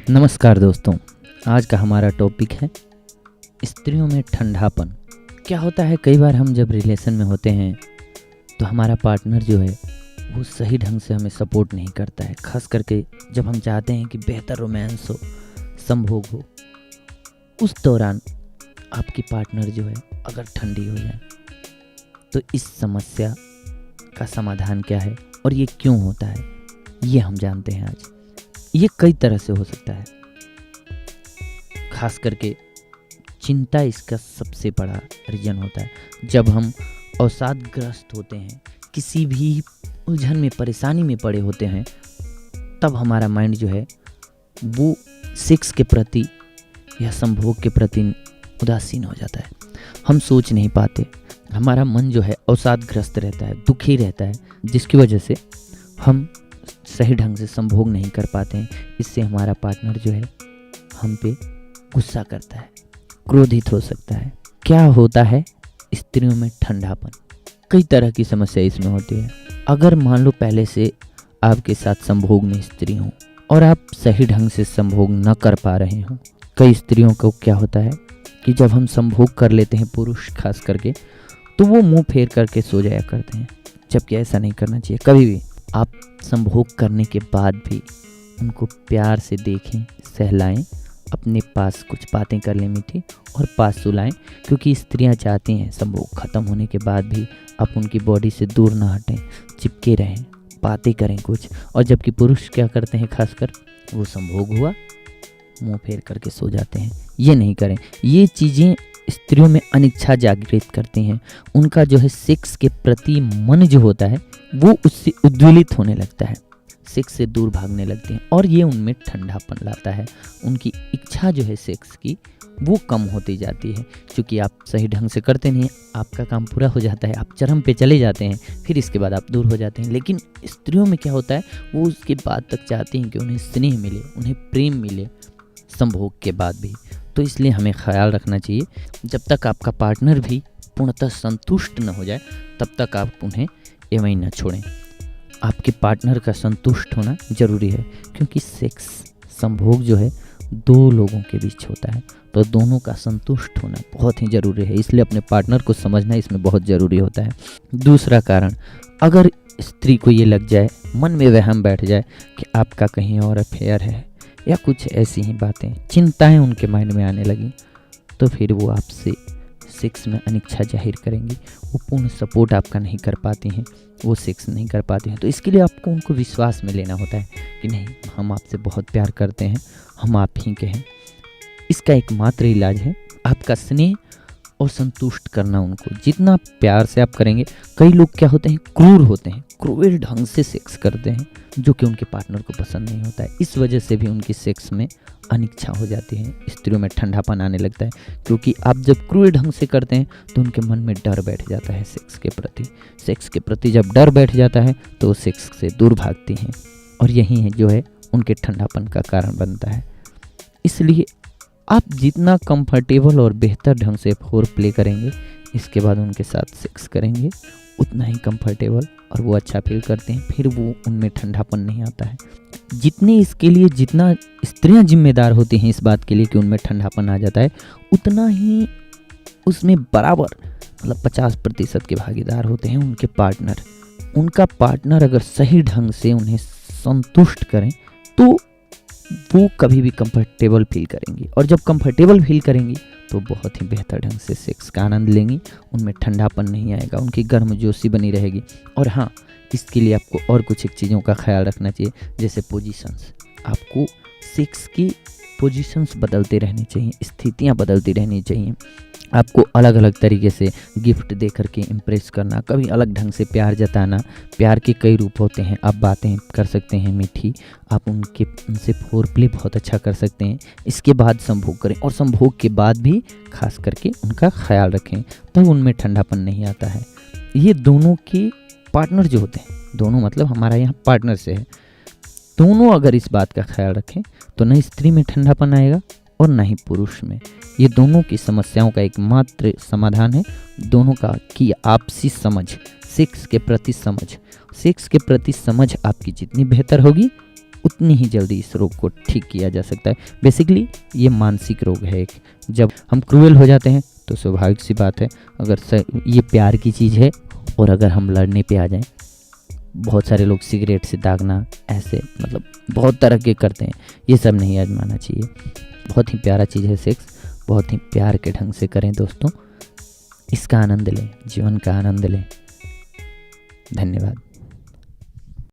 नमस्कार दोस्तों, आज का हमारा टॉपिक है स्त्रियों में ठंडापन। क्या होता है, कई बार हम जब रिलेशन में होते हैं तो हमारा पार्टनर जो है वो सही ढंग से हमें सपोर्ट नहीं करता है। खास करके जब हम चाहते हैं कि बेहतर रोमांस हो, संभोग हो, उस दौरान आपकी पार्टनर जो है अगर ठंडी हो जाए तो इस समस्या का समाधान क्या है और ये क्यों होता है, ये हम जानते हैं आज। ये कई तरह से हो सकता है, खास करके चिंता इसका सबसे बड़ा रीजन होता है। जब हम अवसादग्रस्त होते हैं, किसी भी उलझन में, परेशानी में पड़े होते हैं, तब हमारा माइंड जो है वो सेक्स के प्रति या संभोग के प्रति उदासीन हो जाता है। हम सोच नहीं पाते, हमारा मन जो है अवसादग्रस्त रहता है, दुखी रहता है, जिसकी वजह से हम सही ढंग से संभोग नहीं कर पाते हैं। इससे हमारा पार्टनर जो है हम पे गुस्सा करता है, क्रोधित हो सकता है। क्या होता है स्त्रियों में ठंडापन? कई तरह की समस्या इसमें होती है। अगर मान लो पहले से आपके साथ संभोग में स्त्री हो और आप सही ढंग से संभोग न कर पा रहे हो, कई स्त्रियों को क्या होता है कि जब हम संभोग कर लेते हैं, पुरुष खास करके, तो वो मुंह फेर करके सो जाया करते हैं, जबकि ऐसा नहीं करना चाहिए कभी भी। आप संभोग करने के बाद भी उनको प्यार से देखें, सहलाएं, अपने पास कुछ बातें कर लें मीठी और पास सुलाएं, क्योंकि स्त्रियां चाहती हैं संभोग खत्म होने के बाद भी आप उनकी बॉडी से दूर ना हटें, चिपके रहें, बातें करें कुछ। और जबकि पुरुष क्या करते हैं, खासकर वो संभोग हुआ, मुंह फेर करके सो जाते हैं। ये नहीं करें। ये चीज़ें स्त्रियों में अनिच्छा जागृत करती हैं। उनका जो है सेक्स के प्रति मन जो होता है वो उससे उद्वेलित होने लगता है, सेक्स से दूर भागने लगते हैं और ये उनमें ठंडापन लाता है। उनकी इच्छा जो है सेक्स की वो कम होती जाती है, क्योंकि आप सही ढंग से करते नहीं, आपका काम पूरा हो जाता है, आप चरम पे चले जाते हैं, फिर इसके बाद आप दूर हो जाते हैं। लेकिन स्त्रियों में क्या होता है, वो उसके बाद तक चाहती हैं कि उन्हें स्नेह मिले, उन्हें प्रेम मिले संभोग के बाद भी। तो इसलिए हमें ख्याल रखना चाहिए, जब तक आपका पार्टनर भी पूर्णतः संतुष्ट न हो जाए तब तक आप उन्हें एवं न छोड़ें। आपके पार्टनर का संतुष्ट होना जरूरी है, क्योंकि सेक्स, संभोग जो है दो लोगों के बीच होता है, तो दोनों का संतुष्ट होना बहुत ही ज़रूरी है। इसलिए अपने पार्टनर को समझना इसमें बहुत ज़रूरी होता है। दूसरा कारण, अगर स्त्री को ये लग जाए, मन में वहम बैठ जाए कि आपका कहीं और अफेयर है या कुछ ऐसी ही बातें, चिंताएं उनके माइंड में आने लगी, तो फिर वो आपसे सेक्स में अनिच्छा जाहिर करेंगी। वो पूर्ण सपोर्ट आपका नहीं कर पाती हैं, वो सेक्स नहीं कर पाती हैं। तो इसके लिए आपको उनको विश्वास में लेना होता है कि नहीं, हम आपसे बहुत प्यार करते हैं, हम आप ही के हैं। इसका एकमात्र इलाज है आपका स्नेह और संतुष्ट करना उनको। जितना प्यार से आप करेंगे, कई लोग क्या होते हैं, क्रूर होते हैं, क्रूर ढंग से सेक्स करते हैं, जो कि उनके पार्टनर को पसंद नहीं होता है। इस वजह से भी उनकी सेक्स में अनिच्छा हो जाती है, स्त्रियों में ठंडापन आने लगता है, क्योंकि आप जब क्रूर ढंग से करते हैं तो उनके मन में डर बैठ जाता है सेक्स के प्रति। सेक्स के प्रति जब डर बैठ जाता है तो वो सेक्स से दूर भागती हैं, और यही है जो है उनके ठंडापन का कारण बनता है। इसलिए आप जितना कंफर्टेबल और बेहतर ढंग से फोर प्ले करेंगे, इसके बाद उनके साथ सेक्स करेंगे, उतना ही कंफर्टेबल और वो अच्छा फील करते हैं, फिर वो उनमें ठंडापन नहीं आता है। जितना स्त्रियां जिम्मेदार होती हैं इस बात के लिए कि उनमें ठंडापन आ जाता है, उतना ही उसमें बराबर, मतलब 50% के भागीदार होते हैं उनके पार्टनर। उनका पार्टनर अगर सही ढंग से उन्हें संतुष्ट करें तो वो कभी भी कंफर्टेबल फील करेंगी, और जब कंफर्टेबल फील करेंगी तो बहुत ही बेहतर ढंग से सेक्स का आनंद लेंगी। उनमें ठंडापन नहीं आएगा, उनकी गर्मजोशी बनी रहेगी। और हाँ, इसके लिए आपको और कुछ एक चीज़ों का ख्याल रखना चाहिए, जैसे पोजीशंस। आपको सेक्स की पोजीशंस बदलते रहनी चाहिए, स्थितियाँ बदलती रहनी चाहिए। आपको अलग अलग तरीके से गिफ्ट दे करके इम्प्रेस करना, कभी अलग ढंग से प्यार जताना। प्यार के कई रूप होते हैं, आप बातें कर सकते हैं मीठी, आप उनसे फोर प्ले बहुत अच्छा कर सकते हैं। इसके बाद संभोग करें, और संभोग के बाद भी खास करके उनका ख्याल रखें, तब उनमें ठंडापन नहीं आता है। ये दोनों के पार्टनर जो होते हैं, दोनों मतलब हमारा यहाँ पार्टनर से है, दोनों अगर इस बात का ख्याल रखें तो न स्त्री में ठंडापन आएगा और ना ही पुरुष में। ये दोनों की समस्याओं का एकमात्र समाधान है दोनों का कि आपसी समझ, सेक्स के प्रति समझ। सेक्स के प्रति समझ आपकी जितनी बेहतर होगी, उतनी ही जल्दी इस रोग को ठीक किया जा सकता है। बेसिकली ये मानसिक रोग है एक। जब हम क्रूएल हो जाते हैं तो स्वाभाविक सी बात है, अगर ये प्यार की चीज़ है और अगर हम लड़ने पे आ जाएं, बहुत सारे लोग सिगरेट से दागना, ऐसे मतलब बहुत तरह के करते हैं, ये सब नहीं आजमाना चाहिए। बहुत ही प्यारा चीज़ है सेक्स, बहुत ही प्यार के ढंग से करें दोस्तों, इसका आनंद लें, जीवन का आनंद लें। धन्यवाद।